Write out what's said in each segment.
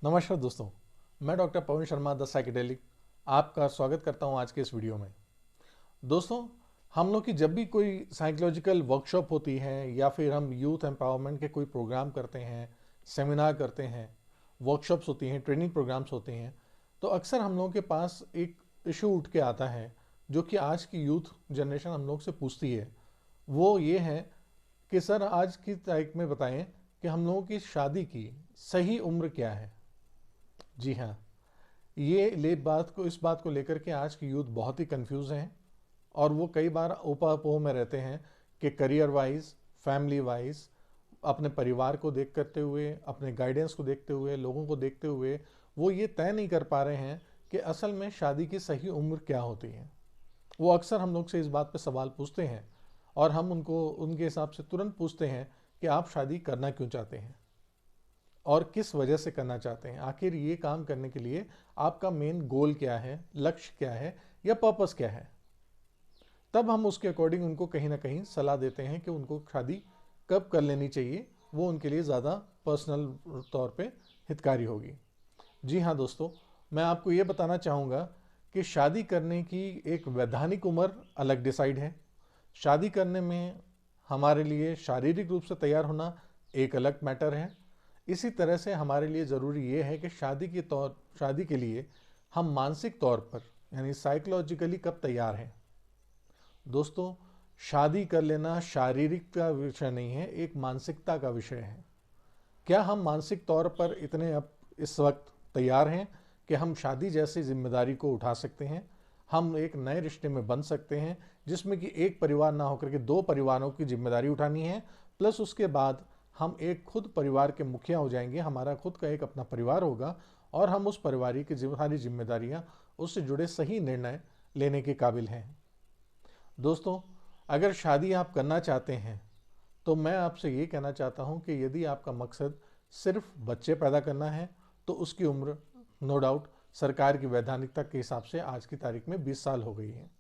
नमस्कार दोस्तों, मैं doctor Pawan Sharma the psychedelic आपका स्वागत करता हूं आज के इस वीडियो में। दोस्तों, हम लोग की जब भी कोई साइकोलॉजिकल वर्कशॉप होती है या फिर हम यूथ एम्पावरमेंट के कोई प्रोग्राम करते हैं, सेमिनार करते हैं, वर्कशॉप्स होती हैं, ट्रेनिंग प्रोग्राम्स होते हैं, तो अक्सर हम लोगों के पास एक इशू उठ के आता है जो कि आज की यूथ जनरेशन हम लोग से पूछती है। वो ये है कि सर आज की तारीख में बताएं कि हम लोगों की शादी की सही उम्र क्या है। जी हाँ, इस बात को लेकर के आज की यूथ बहुत ही कंफ्यूज हैं और वो कई बार ऊपापोह में रहते हैं कि करियर वाइज, फैमिली वाइज, अपने परिवार को देख करते हुए, अपने गाइडेंस को देखते हुए, लोगों को देखते हुए वो ये तय नहीं कर पा रहे हैं कि असल में शादी की सही उम्र क्या होती है। वो अक्सर हम लोग से इस बात पे सवाल पूछते हैं और हम उनको उनके हिसाब से तुरंत पूछते हैं कि आप शादी करना क्यों चाहते हैं और किस वजह से करना चाहते हैं। आखिर ये काम करने के लिए आपका मेन गोल क्या है, लक्ष्य क्या है या पर्पस क्या है। तब हम उसके अकॉर्डिंग उनको कहीं ना कहीं सलाह देते हैं कि उनको शादी कब कर लेनी चाहिए, वो उनके लिए ज़्यादा पर्सनल तौर पे हितकारी होगी। जी हाँ दोस्तों, मैं आपको ये बताना चाहूँगा कि शादी करने की एक वैधानिक उम्र अलग डिसाइड है। शादी करने में हमारे लिए शारीरिक रूप से तैयार होना एक अलग मैटर है। इसी तरह से हमारे लिए ज़रूरी ये है कि शादी के लिए हम मानसिक तौर पर यानी साइकोलॉजिकली कब तैयार हैं। दोस्तों, शादी कर लेना शारीरिक का विषय नहीं है, एक मानसिकता का विषय है। क्या हम मानसिक तौर पर इतने अब इस वक्त तैयार हैं कि हम शादी जैसी जिम्मेदारी को उठा सकते हैं, हम एक नए रिश्ते में बन सकते हैं जिसमें कि एक परिवार ना होकर के दो परिवारों की जिम्मेदारी उठानी है, प्लस उसके बाद हम एक खुद परिवार के मुखिया हो जाएंगे, हमारा खुद का एक अपना परिवार होगा और हम उस परिवार की सारी जिम्मेदारियां, उससे जुड़े सही निर्णय लेने के काबिल हैं। दोस्तों, अगर शादी आप करना चाहते हैं तो मैं आपसे ये कहना चाहता हूं कि यदि आपका मकसद सिर्फ बच्चे पैदा करना है तो उसकी उम्र नो डाउट सरकार की वैधानिकता के हिसाब से आज की तारीख में 20 साल हो गई है।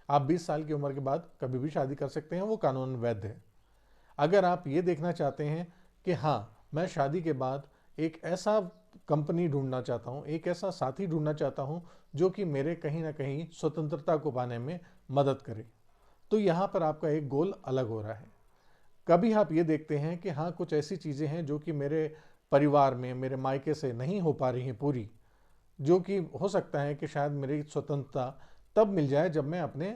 आप 20 साल की उम्र के बाद कभी भी शादी कर सकते हैं, वो कानून वैध है। अगर आप ये देखना चाहते हैं कि हाँ, मैं शादी के बाद एक ऐसा कंपनी ढूंढना चाहता हूँ, एक ऐसा साथी ढूंढना चाहता हूँ जो कि मेरे कहीं ना कहीं स्वतंत्रता को पाने में मदद करे, तो यहाँ पर आपका एक गोल अलग हो रहा है। कभी आप ये देखते हैं कि हाँ, कुछ ऐसी चीज़ें हैं जो कि मेरे परिवार में, मेरे मायके से नहीं हो पा रही हैं पूरी, जो कि हो सकता है कि शायद मेरी स्वतंत्रता तब मिल जाए जब मैं अपने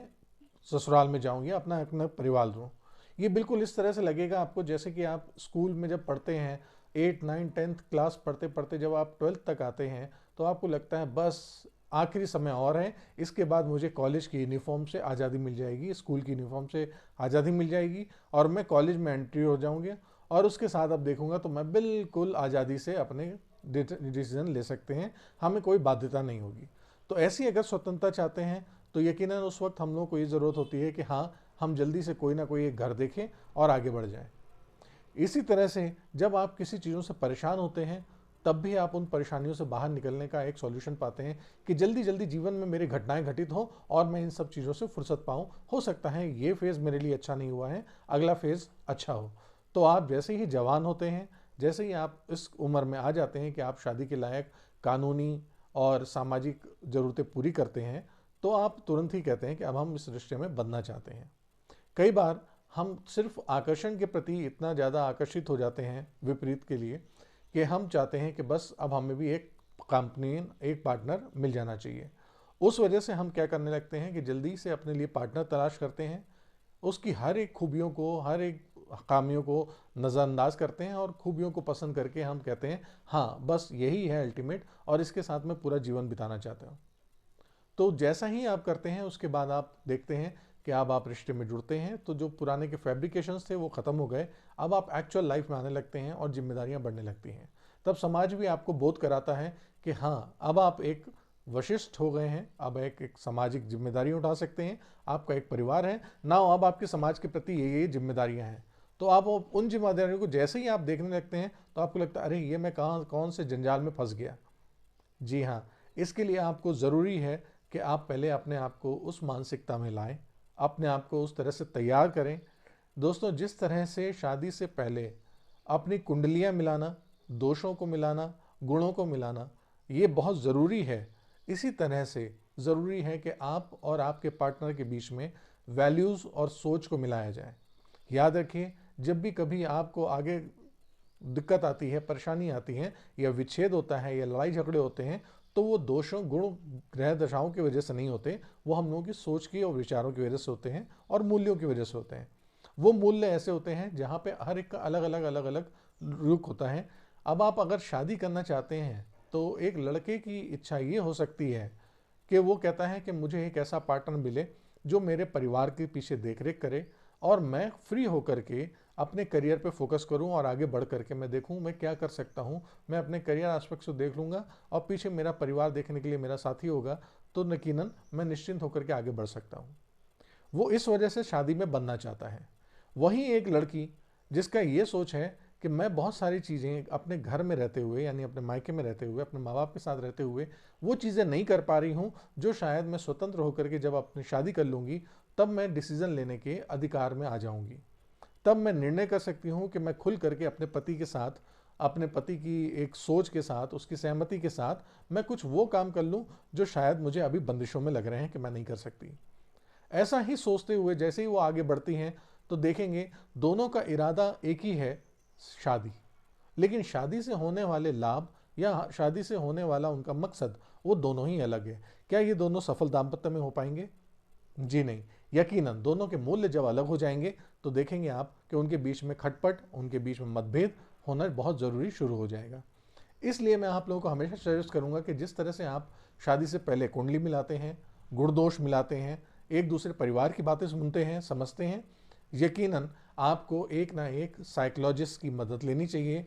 ससुराल में जाऊँ या अपना अपना परिवार दूँ। ये बिल्कुल इस तरह से लगेगा आपको जैसे कि आप स्कूल में जब पढ़ते हैं, 8, 9, 10th क्लास पढ़ते पढ़ते जब आप 12th तक आते हैं तो आपको लगता है बस आखिरी समय और है, इसके बाद मुझे कॉलेज की यूनिफॉर्म से आज़ादी मिल जाएगी, स्कूल की यूनिफॉर्म से आज़ादी मिल जाएगी और मैं कॉलेज में एंट्री हो जाऊंगी और उसके साथ अब देखूंगा तो मैं बिल्कुल आज़ादी से अपने डिसीजन ले सकते हैं, हमें कोई बाध्यता नहीं होगी। तो ऐसी अगर स्वतंत्रता चाहते हैं तो यकीनन उस वक्त हम लोग को ये ज़रूरत होती है कि हाँ, हम जल्दी से कोई ना कोई एक घर देखें और आगे बढ़ जाएं। इसी तरह से जब आप किसी चीज़ों से परेशान होते हैं तब भी आप उन परेशानियों से बाहर निकलने का एक सॉल्यूशन पाते हैं कि जल्दी जल्दी जीवन में मेरी घटनाएं घटित हो और मैं इन सब चीज़ों से फुर्सत पाऊँ। हो सकता है ये फेज़ मेरे लिए अच्छा नहीं हुआ है, अगला फेज़ अच्छा हो। तो आप जैसे ही जवान होते हैं, जैसे ही आप इस उम्र में आ जाते हैं कि आप शादी के लायक कानूनी और सामाजिक ज़रूरतें पूरी करते हैं, तो आप तुरंत ही कहते हैं कि अब हम इस रिश्ते में बंधना चाहते हैं। कई बार हम सिर्फ आकर्षण के प्रति इतना ज़्यादा आकर्षित हो जाते हैं विपरीत के लिए कि हम चाहते हैं कि बस अब हमें भी एक कंपनी, एक पार्टनर मिल जाना चाहिए। उस वजह से हम क्या करने लगते हैं कि जल्दी से अपने लिए पार्टनर तलाश करते हैं, उसकी हर एक खूबियों को, हर एक खामियों को नज़रअंदाज करते हैं और खूबियों को पसंद करके हम कहते हैं हाँ, बस यही है अल्टीमेट और इसके साथ मैं पूरा जीवन बिताना चाहता हूँ। तो जैसा ही आप करते हैं उसके बाद आप देखते हैं कि अब आप रिश्ते में जुड़ते हैं तो जो पुराने के फैब्रिकेशंस थे वो ख़त्म हो गए, अब आप एक्चुअल लाइफ में आने लगते हैं और जिम्मेदारियां बढ़ने लगती हैं। तब समाज भी आपको बोध कराता है कि हाँ, अब आप एक वशिष्ठ हो गए हैं, अब एक सामाजिक जिम्मेदारी उठा सकते हैं, आपका एक परिवार है ना, अब आपके समाज के प्रति ये जिम्मेदारियां हैं। तो आप उन जिम्मेदारियों को जैसे ही आप देखने लगते हैं तो आपको लगता है अरे ये मैं कहाँ कौन से जंजाल में फंस गया। जी हाँ, इसके लिए आपको ज़रूरी है कि आप पहले अपने आप को उस मानसिकता में लाएं, अपने आप को उस तरह से तैयार करें। दोस्तों, जिस तरह से शादी से पहले अपनी कुंडलियां मिलाना, दोषों को मिलाना गुणों को मिलाना ये बहुत ज़रूरी है। इसी तरह से ज़रूरी है कि आप और आपके पार्टनर के बीच में वैल्यूज़ और सोच को मिलाया जाए। याद रखिए, जब भी कभी आपको आगे दिक्कत आती है, परेशानी आती है, या विच्छेद होता है या लड़ाई झगड़े होते हैं, तो वो दोषों, गुण, ग्रह दशाओं की वजह से नहीं होते, वो हम लोगों की सोच की और विचारों की वजह से होते हैं और मूल्यों की वजह से होते हैं। वो मूल्य ऐसे होते हैं जहाँ पे हर एक का अलग अलग रुख होता है। अब आप अगर शादी करना चाहते हैं तो एक लड़के की इच्छा ये हो सकती है कि वो कहता है कि मुझे एक ऐसा पार्टनर मिले जो मेरे परिवार के पीछे देखरेख करे और मैं फ्री होकर के अपने करियर पे फोकस करूं और आगे बढ़ करके मैं देखूं मैं क्या कर सकता हूं। मैं अपने करियर एस्पेक्ट्स को देख लूंगा और पीछे मेरा परिवार देखने के लिए मेरा साथी होगा, तो यकीनन मैं निश्चिंत होकर के आगे बढ़ सकता हूं। वो इस वजह से शादी में बनना चाहता है। वहीं एक लड़की जिसका ये सोच है कि मैं बहुत सारी चीज़ें अपने घर में रहते हुए, यानी अपने मायके में रहते हुए, अपने माँ बाप के साथ रहते हुए वो चीज़ें नहीं कर पा रही हूँ जो शायद मैं स्वतंत्र होकर के जब अपनी शादी कर लूँगी तब मैं डिसीज़न लेने के अधिकार में आ जाऊँगी। तब मैं निर्णय कर सकती हूँ कि मैं खुल करके अपने पति के साथ, अपने पति की एक सोच के साथ, उसकी सहमति के साथ मैं कुछ वो काम कर लूँ जो शायद मुझे अभी बंदिशों में लग रहे हैं कि मैं नहीं कर सकती। ऐसा ही सोचते हुए जैसे ही वो आगे बढ़ती हैं तो देखेंगे दोनों का इरादा एक ही है, शादी। लेकिन शादी से होने वाले लाभ या शादी से होने वाला उनका मकसद वो दोनों ही अलग है। क्या ये दोनों सफल दाम्पत्य में हो पाएंगे? जी नहीं। यकीनन दोनों के मूल्य जब अलग हो जाएंगे तो देखेंगे आप कि उनके बीच में खटपट, उनके बीच में मतभेद होना बहुत ज़रूरी शुरू हो जाएगा। इसलिए मैं आप लोगों को हमेशा सजेस्ट करूंगा कि जिस तरह से आप शादी से पहले कुंडली मिलाते हैं, गुण दोष मिलाते हैं, एक दूसरे परिवार की बातें सुनते हैं, समझते हैं, यकीनन आपको एक ना एक साइकोलॉजिस्ट की मदद लेनी चाहिए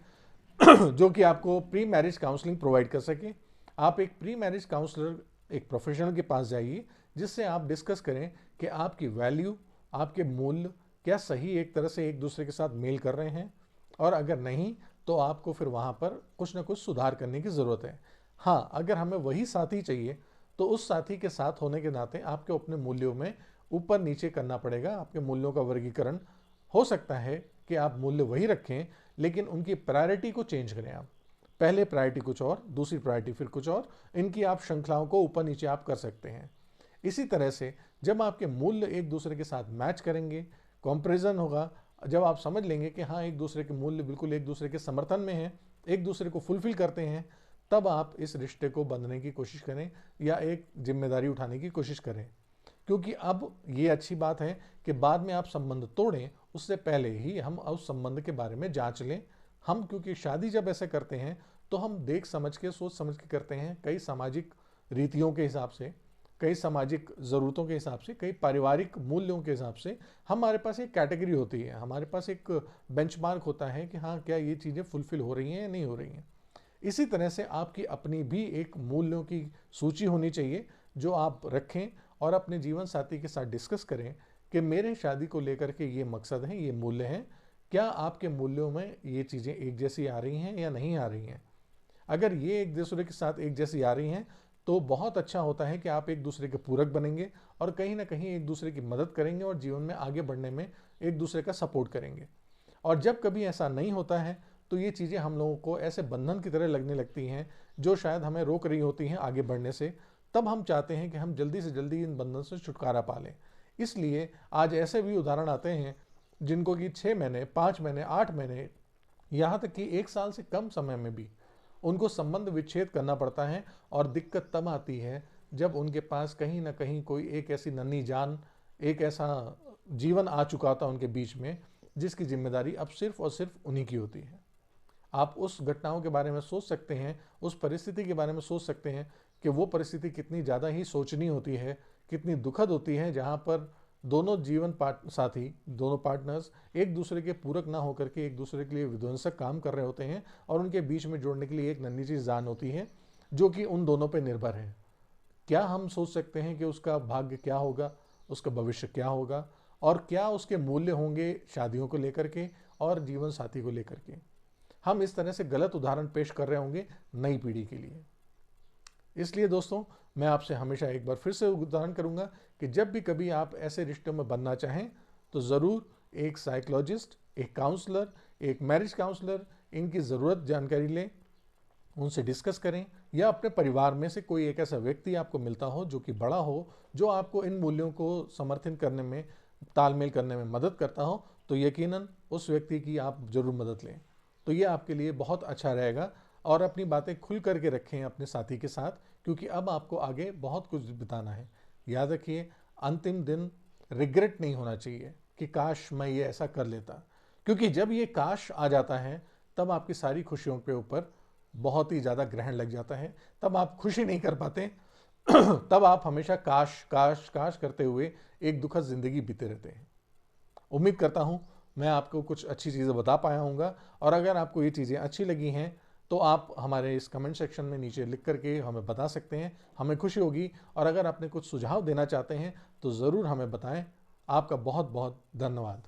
जो कि आपको प्री मैरिज काउंसलिंग प्रोवाइड कर सके। आप एक प्री मैरिज काउंसलर, एक प्रोफेशनल के पास जाइए जिससे आप डिस्कस करें कि आपकी वैल्यू, आपके मूल्य क्या सही एक तरह से एक दूसरे के साथ मेल कर रहे हैं, और अगर नहीं तो आपको फिर वहाँ पर कुछ ना कुछ सुधार करने की ज़रूरत है। हाँ, अगर हमें वही साथी चाहिए तो उस साथी के साथ होने के नाते आपको अपने मूल्यों में ऊपर नीचे करना पड़ेगा। आपके मूल्यों का वर्गीकरण हो सकता है कि आप मूल्य वही रखें लेकिन उनकी प्रायोरिटी को चेंज करें। आप पहले प्रायोरिटी कुछ और, दूसरी प्रायोरिटी फिर कुछ और, इनकी आप श्रृंखलाओं को ऊपर नीचे आप कर सकते हैं। इसी तरह से जब आपके मूल्य एक दूसरे के साथ मैच करेंगे, कंपैरिजन होगा, जब आप समझ लेंगे कि हाँ एक दूसरे के मूल्य बिल्कुल एक दूसरे के समर्थन में हैं, एक दूसरे को फुलफिल करते हैं, तब आप इस रिश्ते को बंधने की कोशिश करें या एक जिम्मेदारी उठाने की कोशिश करें। क्योंकि अब ये अच्छी बात है कि बाद में आप संबंध तोड़ें उससे पहले ही हम उस संबंध के बारे में जांच लें। हम क्योंकि शादी जब ऐसे करते हैं तो हम देख समझ के, सोच समझ के करते हैं, कई सामाजिक रीतियों के हिसाब से, कई सामाजिक ज़रूरतों के हिसाब से, कई पारिवारिक मूल्यों के हिसाब से हमारे पास एक कैटेगरी होती है, हमारे पास एक बेंचमार्क होता है कि हाँ क्या ये चीज़ें फुलफिल हो रही हैं या नहीं हो रही हैं। इसी तरह से आपकी अपनी भी एक मूल्यों की सूची होनी चाहिए जो आप रखें और अपने जीवन साथी के साथ डिस्कस करें कि मेरे शादी को लेकर के ये मकसद हैं, ये मूल्य हैं, क्या आपके मूल्यों में ये चीज़ें एक जैसी आ रही हैं या नहीं आ रही हैं। अगर ये एक दूसरे के साथ एक जैसी आ रही हैं तो बहुत अच्छा होता है कि आप एक दूसरे के पूरक बनेंगे और कहीं ना कहीं एक दूसरे की मदद करेंगे और जीवन में आगे बढ़ने में एक दूसरे का सपोर्ट करेंगे। और जब कभी ऐसा नहीं होता है तो ये चीज़ें हम लोगों को ऐसे बंधन की तरह लगने लगती हैं जो शायद हमें रोक रही होती हैं आगे बढ़ने से। तब हम चाहते हैं कि हम जल्दी से जल्दी इन बंधन से छुटकारा पा लें। इसलिए आज ऐसे भी उदाहरण आते हैं जिनको कि 6 महीने, 5 महीने, 8 महीने, यहाँ तक कि 1 साल से कम समय में भी उनको संबंध विच्छेद करना पड़ता है। और दिक्कत तब आती है जब उनके पास कहीं ना कहीं कोई एक ऐसी नन्ही जान, एक ऐसा जीवन आ चुका था उनके बीच में जिसकी जिम्मेदारी अब सिर्फ और सिर्फ उन्हीं की होती है। आप उस घटनाओं के बारे में सोच सकते हैं, उस परिस्थिति के बारे में सोच सकते हैं कि वो परिस्थिति कितनी ज़्यादा ही सोचनी होती है, कितनी दुखद होती है, जहाँ पर दोनों जीवन साथी, दोनों पार्टनर्स एक दूसरे के पूरक ना होकर के एक दूसरे के लिए विध्वंसक काम कर रहे होते हैं और उनके बीच में जोड़ने के लिए एक नन्ही सी जान होती है जो कि उन दोनों पर निर्भर है। क्या हम सोच सकते हैं कि उसका भाग्य क्या होगा, उसका भविष्य क्या होगा, और क्या उसके मूल्य होंगे शादियों को लेकर के और जीवन साथी को लेकर के। हम इस तरह से गलत उदाहरण पेश कर रहे होंगे नई पीढ़ी के लिए। इसलिए दोस्तों, मैं आपसे हमेशा एक बार फिर से उदाहरण करूंगा कि जब भी कभी आप ऐसे रिश्तों में बनना चाहें तो ज़रूर एक साइकोलॉजिस्ट, एक काउंसलर, एक मैरिज काउंसलर, इनकी ज़रूरत जानकारी लें। उनसे डिस्कस करें, या अपने परिवार में से कोई एक ऐसा व्यक्ति आपको मिलता हो जो कि बड़ा हो, जो आपको इन मूल्यों को समर्थन करने में, तालमेल करने में मदद करता हो, तो यकीनन उस व्यक्ति की आप जरूर मदद लें। तो ये आपके लिए बहुत अच्छा रहेगा। और अपनी बातें खुल करके रखें अपने साथी के साथ, क्योंकि अब आपको आगे बहुत कुछ बिताना है। याद रखिए, अंतिम दिन रिग्रेट नहीं होना चाहिए कि काश मैं ये ऐसा कर लेता, क्योंकि जब ये काश आ जाता है तब आपकी सारी खुशियों के ऊपर बहुत ही ज़्यादा ग्रहण लग जाता है, तब आप खुशी नहीं कर पाते। तब आप हमेशा काश काश काश करते हुए एक दुखद जिंदगी बीते रहते हैं। उम्मीद करता हूँ मैं आपको कुछ अच्छी चीज़ें बता पाया हूँगा, और अगर आपको ये चीज़ें अच्छी लगी हैं तो आप हमारे इस कमेंट सेक्शन में नीचे लिख करके हमें बता सकते हैं, हमें खुशी होगी। और अगर आपने कुछ सुझाव देना चाहते हैं तो ज़रूर हमें बताएं। आपका बहुत बहुत धन्यवाद।